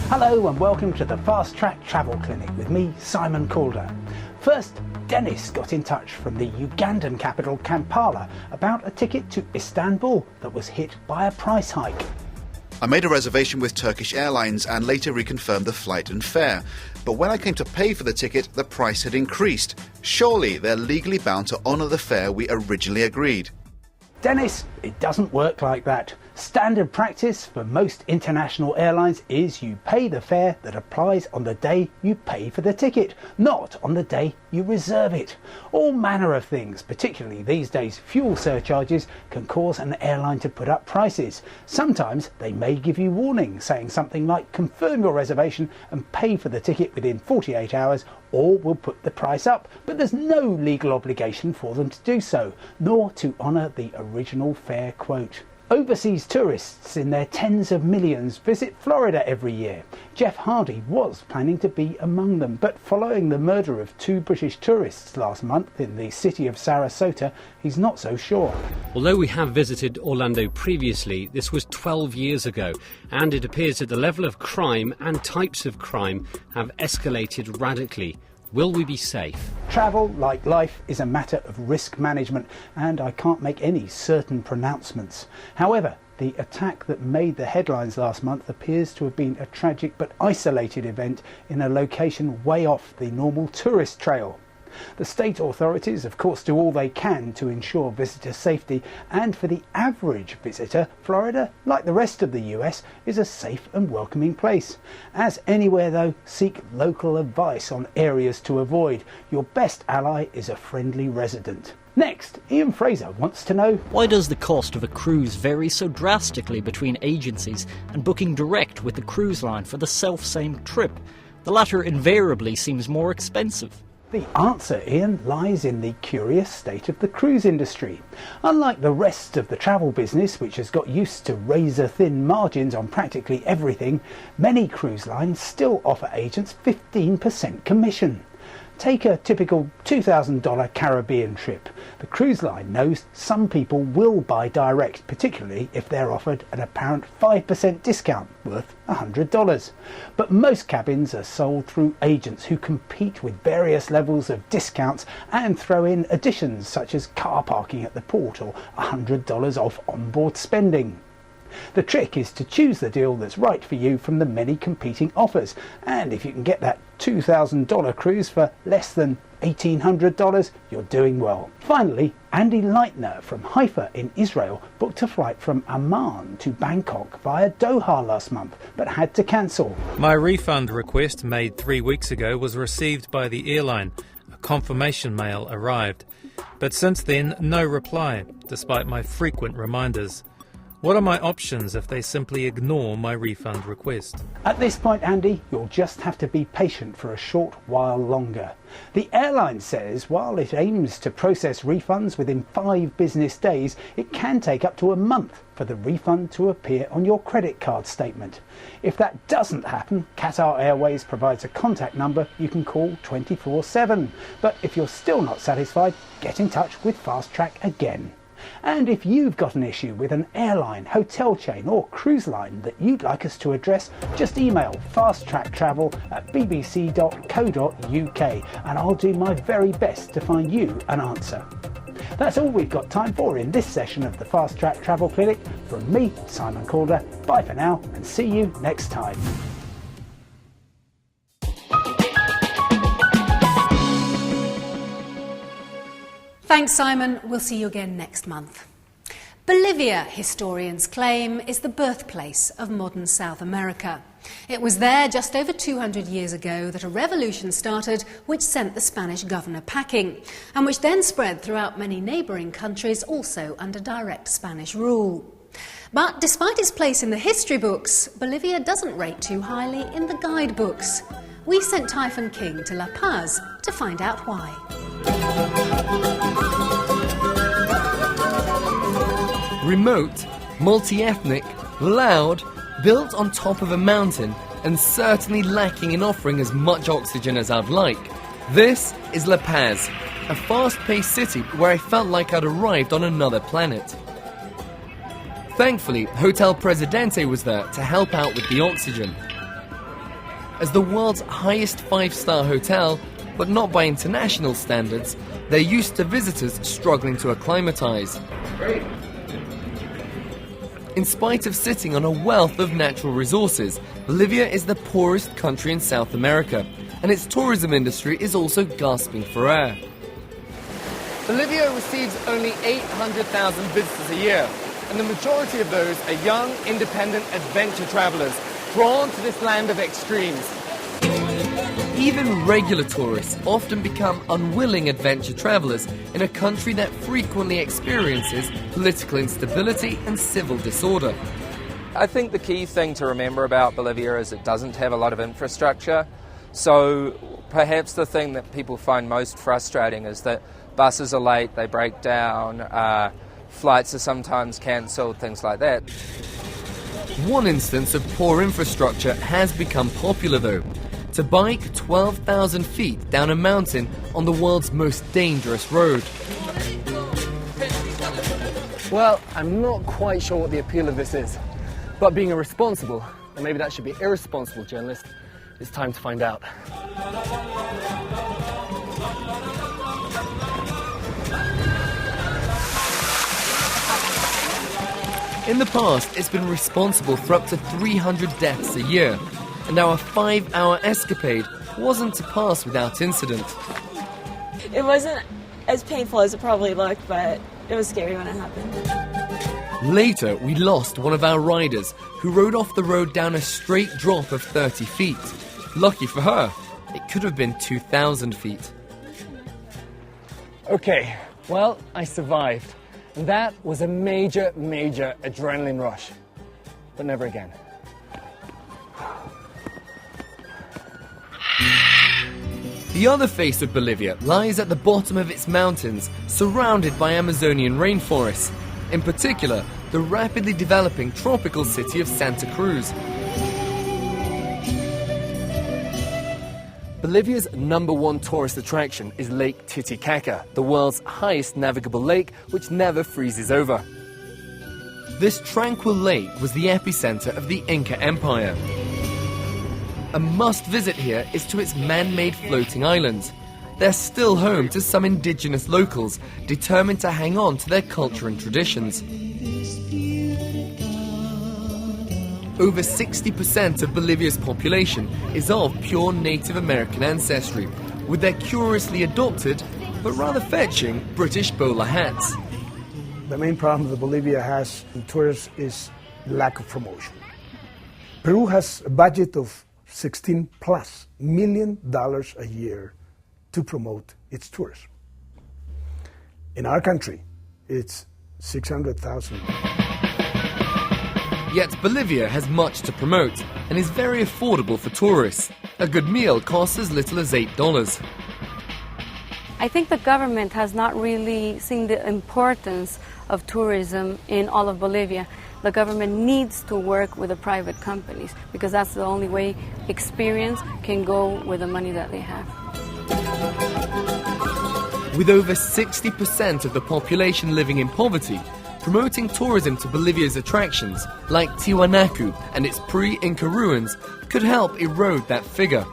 Hello and welcome to the Fast Track Travel Clinic with me, Simon Calder. First, Dennis got in touch from the Ugandan capital Kampala about a ticket to Istanbul that was hit by a price hike. I made a reservation with Turkish Airlines and later reconfirmed the flight and fare. But when I came to pay for the ticket, the price had increased. Surely they're legally bound to honour the fare we originally agreed. Dennis, it doesn't work like that. Standard practice for most international airlines is you pay the fare that applies on the day you pay for the ticket, not on the day you reserve it. All manner of things, particularly these days fuel surcharges, can cause an airline to put up prices. Sometimes they may give you warning, saying something like confirm your reservation and pay for the ticket within 48 hours or we'll put the price up, but there's no legal obligation for them to do so, nor to honour the original fare quote. Overseas tourists in their tens of millions visit Florida every year. Jeff Hardy was planning to be among them, but following the murder of 2 British tourists last month in the city of Sarasota, he's not so sure. Although we have visited Orlando previously, this was 12 years ago, and it appears that the level of crime and types of crime have escalated radically. Will we be safe? Travel, like life, is a matter of risk management, and I can't make any certain pronouncements. However, the attack that made the headlines last month appears to have been a tragic but isolated event in a location way off the normal tourist trail. The state authorities, of course, do all they can to ensure visitor safety, and for the average visitor, Florida, like the rest of the US, is a safe and welcoming place. As anywhere, though, seek local advice on areas to avoid. Your best ally is a friendly resident. Next, Ian Fraser wants to know, why does the cost of a cruise vary so drastically between agencies and booking direct with the cruise line for the self-same trip? The latter invariably seems more expensive. The answer, Ian, lies in the curious state of the cruise industry. Unlike the rest of the travel business, which has got used to razor-thin margins on practically everything, many cruise lines still offer agents 15% commission. Take a typical $2,000 Caribbean trip. The cruise line knows some people will buy direct, particularly if they're offered an apparent 5% discount worth $100. But most cabins are sold through agents who compete with various levels of discounts and throw in additions such as car parking at the port or $100 off onboard spending. The trick is to choose the deal that's right for you from the many competing offers, and if you can get that $2,000 cruise for less than $1,800, you're doing well. Finally, Andy Leitner from Haifa in Israel booked a flight from Amman to Bangkok via Doha last month, but had to cancel. My refund request made 3 weeks ago was received by the airline. A confirmation mail arrived. But since then, no reply, despite my frequent reminders. What are my options if they simply ignore my refund request? At this point, Andy, you'll just have to be patient for a short while longer. The airline says while it aims to process refunds within 5 business days, it can take up to a month for the refund to appear on your credit card statement. If that doesn't happen, Qatar Airways provides a contact number you can call 24/7. But if you're still not satisfied, get in touch with Fast Track again. And if you've got an issue with an airline, hotel chain or cruise line that you'd like us to address, just email fasttracktravel@bbc.co.uk and I'll do my very best to find you an answer. That's all we've got time for in this session of the Fast Track Travel Clinic. From me, Simon Calder, bye for now and see you next time. Thanks, Simon. We'll see you again next month. Bolivia, historians claim, is the birthplace of modern South America. It was there just over 200 years ago that a revolution started which sent the Spanish governor packing, and which then spread throughout many neighbouring countries also under direct Spanish rule. But despite its place in the history books, Bolivia doesn't rate too highly in the guidebooks. We sent Typhon King to La Paz to find out why. Remote, multi-ethnic, loud, built on top of a mountain, and certainly lacking in offering as much oxygen as I'd like. This is La Paz, a fast-paced city where I felt like I'd arrived on another planet. Thankfully, Hotel Presidente was there to help out with the oxygen. As the world's highest five-star hotel, but not by international standards, they're used to visitors struggling to acclimatize. Great. In spite of sitting on a wealth of natural resources, Bolivia is the poorest country in South America, and its tourism industry is also gasping for air. Bolivia receives only 800,000 visitors a year, and the majority of those are young, independent adventure travelers drawn to this land of extremes. Even regular tourists often become unwilling adventure travelers in a country that frequently experiences political instability and civil disorder. I think the key thing to remember about Bolivia is it doesn't have a lot of infrastructure. So perhaps the thing that people find most frustrating is that buses are late, they break down, flights are sometimes cancelled, things like that. One instance of poor infrastructure has become popular though. To bike 12,000 feet down a mountain on the world's most dangerous road. Well, I'm not quite sure what the appeal of this is, but being a responsible, and maybe that should be irresponsible journalist, it's time to find out. In the past, it's been responsible for up to 300 deaths a year, and our 5-hour escapade wasn't to pass without incident. It wasn't as painful as it probably looked, but it was scary when it happened. Later, we lost one of our riders, who rode off the road down a straight drop of 30 feet. Lucky for her, it could have been 2,000 feet. Okay, well, I survived. And that was a major, major adrenaline rush. But never again. The other face of Bolivia lies at the bottom of its mountains, surrounded by Amazonian rainforests. In particular, the rapidly developing tropical city of Santa Cruz. Bolivia's #1 tourist attraction is Lake Titicaca, the world's highest navigable lake which never freezes over. This tranquil lake was the epicenter of the Inca Empire. A must-visit here is to its man-made floating islands. They're still home to some indigenous locals, determined to hang on to their culture and traditions. Over 60% of Bolivia's population is of pure Native American ancestry, with their curiously adopted, but rather fetching, British bowler hats. The main problem that Bolivia has in tourism is lack of promotion. Peru has a budget of $16+ million a year to promote its tourism. In our country, it's $600,000. Yet Bolivia has much to promote and is very affordable for tourists. A good meal costs as little as $8. I think the government has not really seen the importance of tourism in all of Bolivia. The government needs to work with the private companies because that's the only way experience can go with the money that they have. With over 60% of the population living in poverty, promoting tourism to Bolivia's attractions, like Tiwanaku and its pre-Inca ruins, could help erode that figure.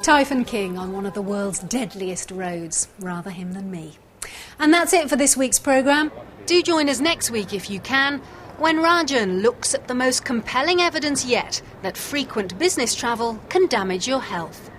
Typhon King on one of the world's deadliest roads. Rather him than me. And that's it for this week's programme. Do join us next week if you can, when Rajan looks at the most compelling evidence yet that frequent business travel can damage your health.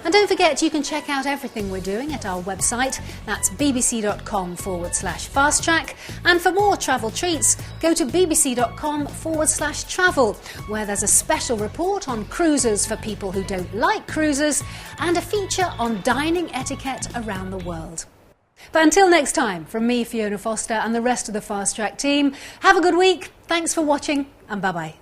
And don't forget, you can check out everything we're doing at our website. That's bbc.com/fast track. And for more travel treats, go to bbc.com/travel, where there's a special report on cruises for people who don't like cruises and a feature on dining etiquette around the world. But until next time, from me, Fiona Foster, and the rest of the Fast Track team, have a good week, thanks for watching, and bye-bye.